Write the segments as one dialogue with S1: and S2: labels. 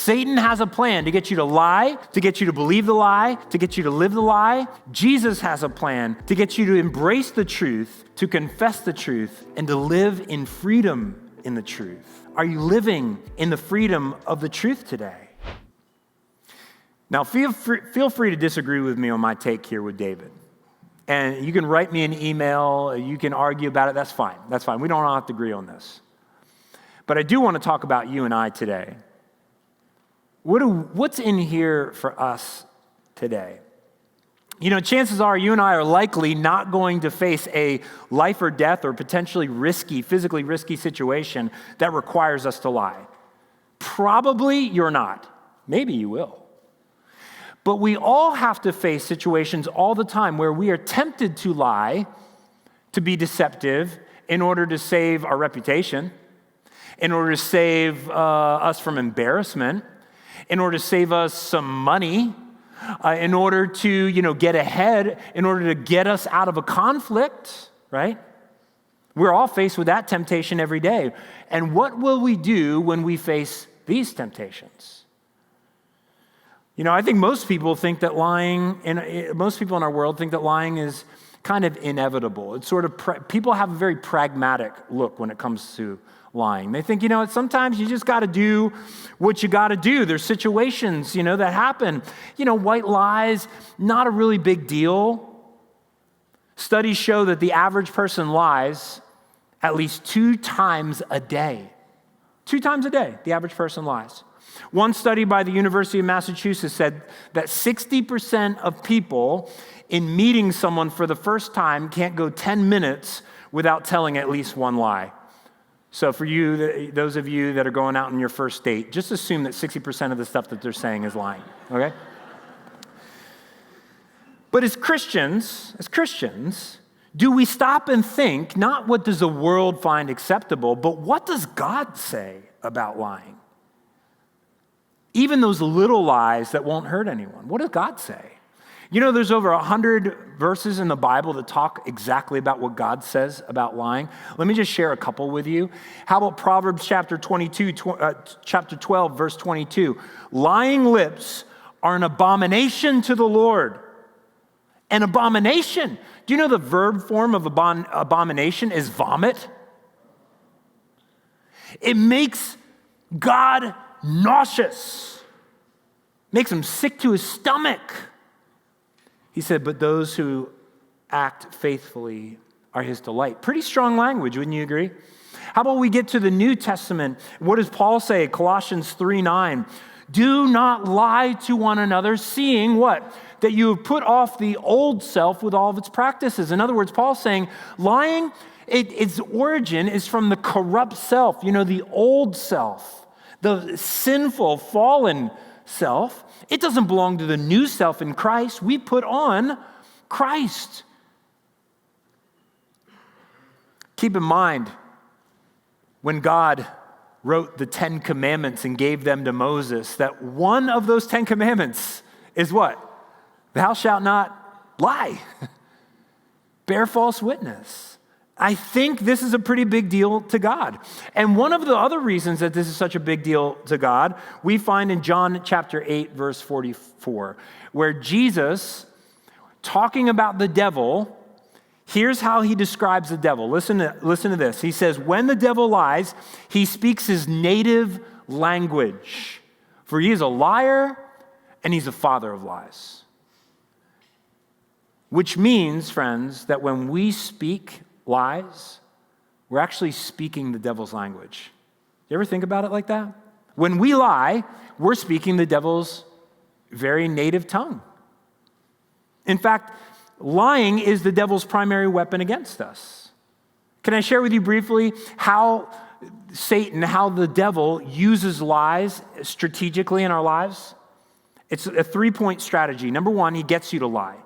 S1: Satan has a plan to get you to lie, to get you to believe the lie, to get you to live the lie. Jesus has a plan to get you to embrace the truth, to confess the truth, and to live in freedom in the truth. Are you living in the freedom of the truth today? Now, feel free to disagree with me on my take here with David. And you can write me an email, you can argue about it, that's fine. That's fine. We don't all have to agree on this. But I do want to talk about you and I today. What's in here for us today? You know, chances are you and I are likely not going to face a life or death or potentially physically risky situation that requires us to lie. Probably you're not. Maybe you will. But we all have to face situations all the time where we are tempted to lie, to be deceptive in order to save our reputation, in order to save us from embarrassment, in order to save us some money, in order to, get ahead, in order to get us out of a conflict, right? We're all faced with that temptation every day. And what will we do when we face these temptations? I think most people think that most people in our world think that lying is kind of inevitable. It's sort of, people have a very pragmatic look when it comes to lying. They think, sometimes you just got to do what you got to do. There's situations, that happen. White lies, not a really big deal. Studies show that the average person lies at least 2 times a day. 2 times a day, the average person lies. One study by the University of Massachusetts said that 60% of people in meeting someone for the first time can't go 10 minutes without telling at least one lie. So for you, those of you that are going out on your first date, just assume that 60% of the stuff that they're saying is lying, okay? But as Christians, do we stop and think, not what does the world find acceptable, but what does God say about lying? Even those little lies that won't hurt anyone, what does God say? There's over 100 verses in the Bible that talk exactly about what God says about lying. Let me just share a couple with you. How about Proverbs chapter 12, verse 22? Lying lips are an abomination to the Lord. An abomination. Do you know the verb form of abomination is vomit? It makes God nauseous. Makes him sick to his stomach. He said, but those who act faithfully are his delight. Pretty strong language, wouldn't you agree? How about we get to the New Testament? What does Paul say? Colossians 3:9. Do not lie to one another, seeing what? That you have put off the old self with all of its practices. In other words, Paul's saying lying, its origin is from the corrupt self, the old self, the sinful, fallen self. It doesn't belong to the new self in Christ. We put on Christ. Keep in mind, when God wrote the 10 commandments and gave them to Moses, that one of those 10 commandments is what? Thou shalt not lie. Bear false witness. I think this is a pretty big deal to God. And one of the other reasons that this is such a big deal to God, we find in John chapter 8, verse 44, where Jesus, talking about the devil, here's how he describes the devil. Listen to this. He says, when the devil lies, he speaks his native language, for he is a liar and he's a father of lies. Which means, friends, that when we speak lies, we're actually speaking the devil's language. You ever think about it like that? When we lie, we're speaking the devil's very native tongue. In fact, lying is the devil's primary weapon against us. Can I share with you briefly how the devil uses lies strategically in our lives? It's a 3-point strategy. Number 1, he gets you to lie.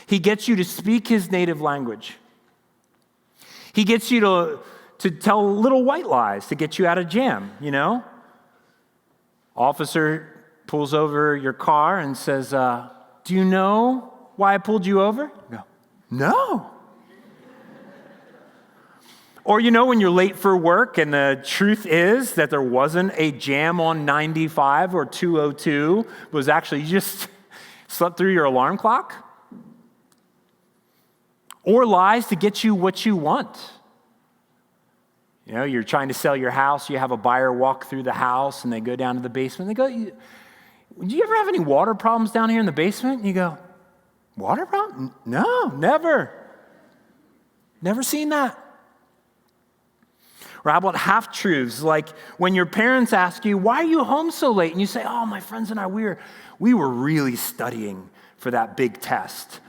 S1: He gets you to speak his native language. He gets you to tell little white lies to get you out of jam, Officer pulls over your car and says, do you know why I pulled you over? You go, no. Or when you're late for work and the truth is that there wasn't a jam on 95 or 202, it was actually you just slept through your alarm clock. Or lies to get you what you want. You're trying to sell your house, you have a buyer walk through the house and they go down to the basement. They go, do you ever have any water problems down here in the basement? And you go, water problem? No, never. Never seen that. Or how about half-truths? Like when your parents ask you, why are you home so late? And you say, oh, my friends and I, we were really studying for that big test.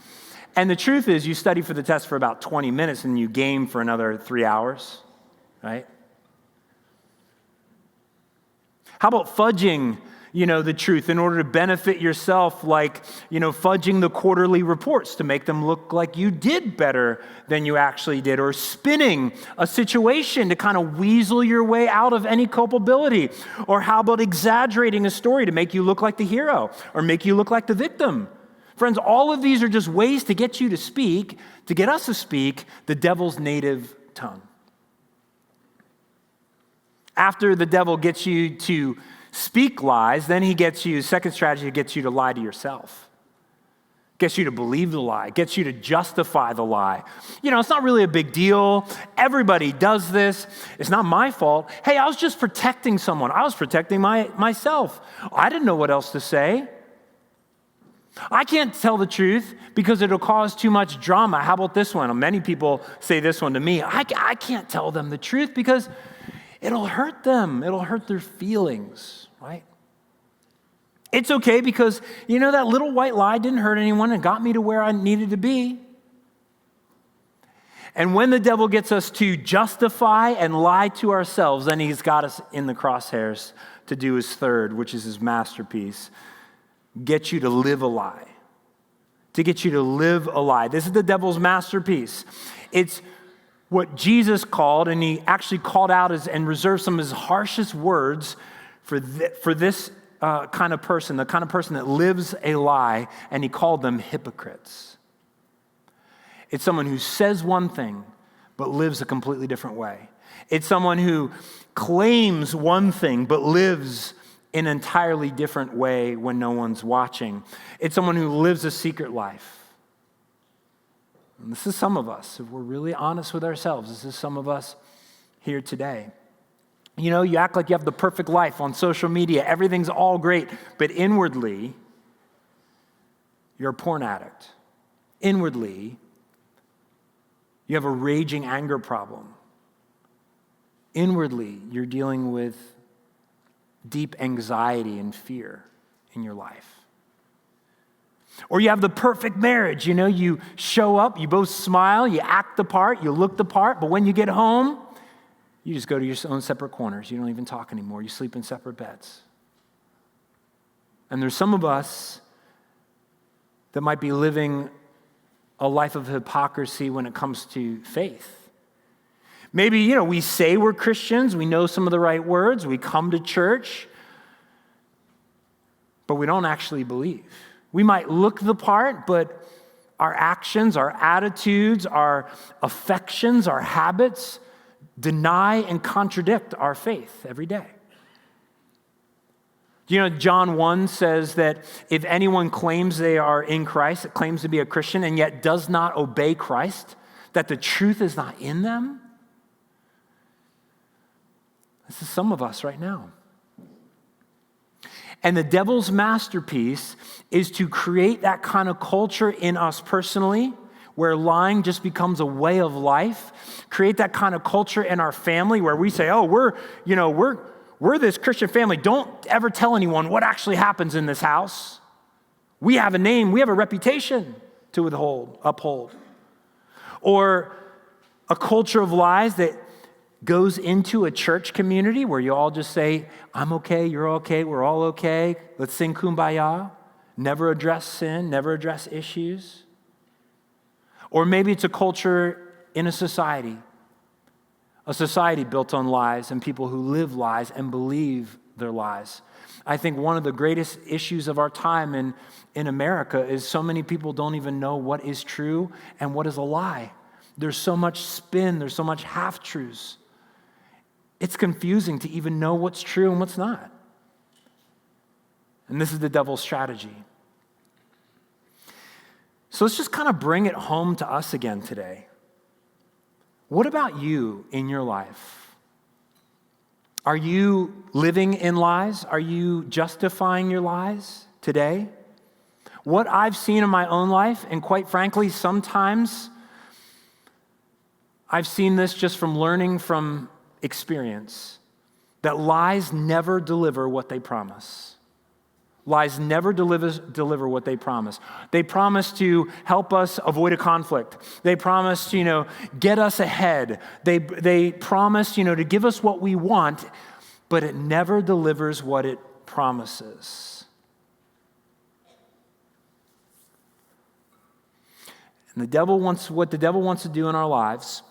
S1: And the truth is you study for the test for about 20 minutes and you game for another 3 hours, right? How about fudging, the truth in order to benefit yourself, like, fudging the quarterly reports to make them look like you did better than you actually did, or spinning a situation to kind of weasel your way out of any culpability. Or how about exaggerating a story to make you look like the hero or make you look like the victim? Friends, all of these are just ways to get you to speak, to get us to speak the devil's native tongue. After the devil gets you to speak lies, then second strategy, gets you to lie to yourself. Gets you to believe the lie, gets you to justify the lie. It's not really a big deal. Everybody does this. It's not my fault. Hey, I was just protecting someone. I was protecting myself. I didn't know what else to say. I can't tell the truth because it'll cause too much drama. How about this one? Many people say this one to me. I can't tell them the truth because it'll hurt them. It'll hurt their feelings, right? It's okay because, that little white lie didn't hurt anyone and got me to where I needed to be. And when the devil gets us to justify and lie to ourselves, then he's got us in the crosshairs to do his third, which is his masterpiece. Get you to live a lie. To get you to live a lie. This is the devil's masterpiece. It's what Jesus called, and he actually called out and reserved some of his harshest words for this kind of person, the kind of person that lives a lie, and he called them hypocrites. It's someone who says one thing, but lives a completely different way. It's someone who claims one thing, but lives in an entirely different way when no one's watching. It's someone who lives a secret life. And this is some of us. If we're really honest with ourselves, this is some of us here today. You act like you have the perfect life on social media. Everything's all great. But inwardly, you're a porn addict. Inwardly, you have a raging anger problem. Inwardly, you're dealing with deep anxiety and fear in your life. Or you have the perfect marriage. You show up, you both smile, you act the part, you look the part, but when you get home, you just go to your own separate corners. You don't even talk anymore. You sleep in separate beds. And there's some of us that might be living a life of hypocrisy when it comes to faith. Maybe, we say we're Christians, we know some of the right words, we come to church, but we don't actually believe. We might look the part, but our actions, our attitudes, our affections, our habits deny and contradict our faith every day. John 1 says that if anyone claims they are in Christ, claims to be a Christian, and yet does not obey Christ, that the truth is not in them. This is some of us right now. And the devil's masterpiece is to create that kind of culture in us personally, where lying just becomes a way of life. Create that kind of culture in our family where we say, oh, we're this Christian family. Don't ever tell anyone what actually happens in this house. We have a name, we have a reputation to uphold. Or a culture of lies that goes into a church community where you all just say, I'm okay, you're okay, we're all okay. Let's sing Kumbaya. Never address sin, never address issues. Or maybe it's a culture in a society built on lies and people who live lies and believe their lies. I think one of the greatest issues of our time in America is so many people don't even know what is true and what is a lie. There's so much spin. There's so much half-truths. It's confusing to even know what's true and what's not. And this is the devil's strategy. So let's just kind of bring it home to us again today. What about you in your life? Are you living in lies? Are you justifying your lies today? What I've seen in my own life, and quite frankly, sometimes I've seen this just from learning from experience, that lies never deliver what they promise. Lies never deliver what they promise. They promise to help us avoid a conflict. They promise to, get us ahead. They promise, to give us what we want, but it never delivers what it promises. And what the devil wants to do in our lives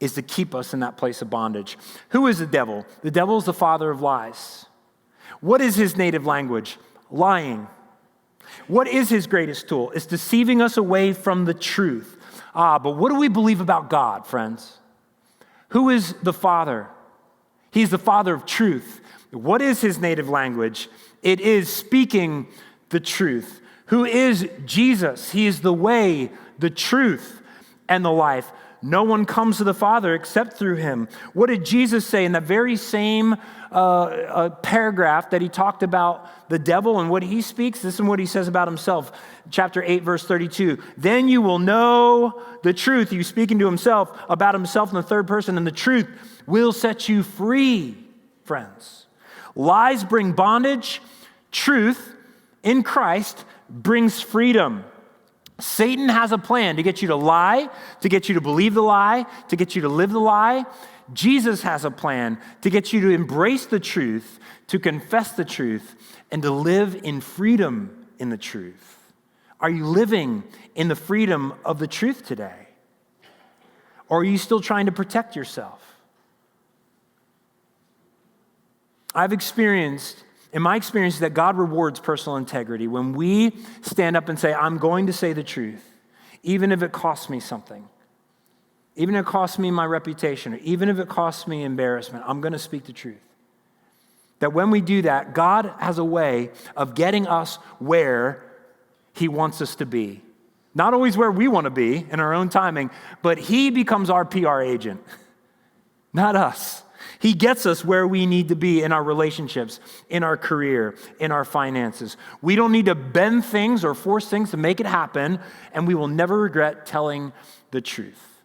S1: is to keep us in that place of bondage. Who is the devil? The devil is the father of lies. What is his native language? Lying. What is his greatest tool? It's deceiving us away from the truth. But what do we believe about God, friends? Who is the Father? He's the Father of truth. What is his native language? It is speaking the truth. Who is Jesus? He is the way, the truth, and the life. No one comes to the Father except through him. What did Jesus say in that very same paragraph that he talked about the devil and what he speaks? This is what he says about himself. Chapter 8, verse 32. Then you will know the truth. He's speaking to himself about himself in the third person, and the truth will set you free, friends. Lies bring bondage. Truth in Christ brings freedom. Satan has a plan to get you to lie, to get you to believe the lie, to get you to live the lie. Jesus has a plan to get you to embrace the truth, to confess the truth, and to live in freedom in the truth. Are you living in the freedom of the truth today? Or are you still trying to protect yourself? In my experience, that God rewards personal integrity when we stand up and say, I'm going to say the truth, even if it costs me something, even if it costs me my reputation, or even if it costs me embarrassment, I'm going to speak the truth. That when we do that, God has a way of getting us where he wants us to be. Not always where we want to be in our own timing, but he becomes our PR agent, not us. He gets us where we need to be in our relationships, in our career, in our finances. We don't need to bend things or force things to make it happen, and we will never regret telling the truth.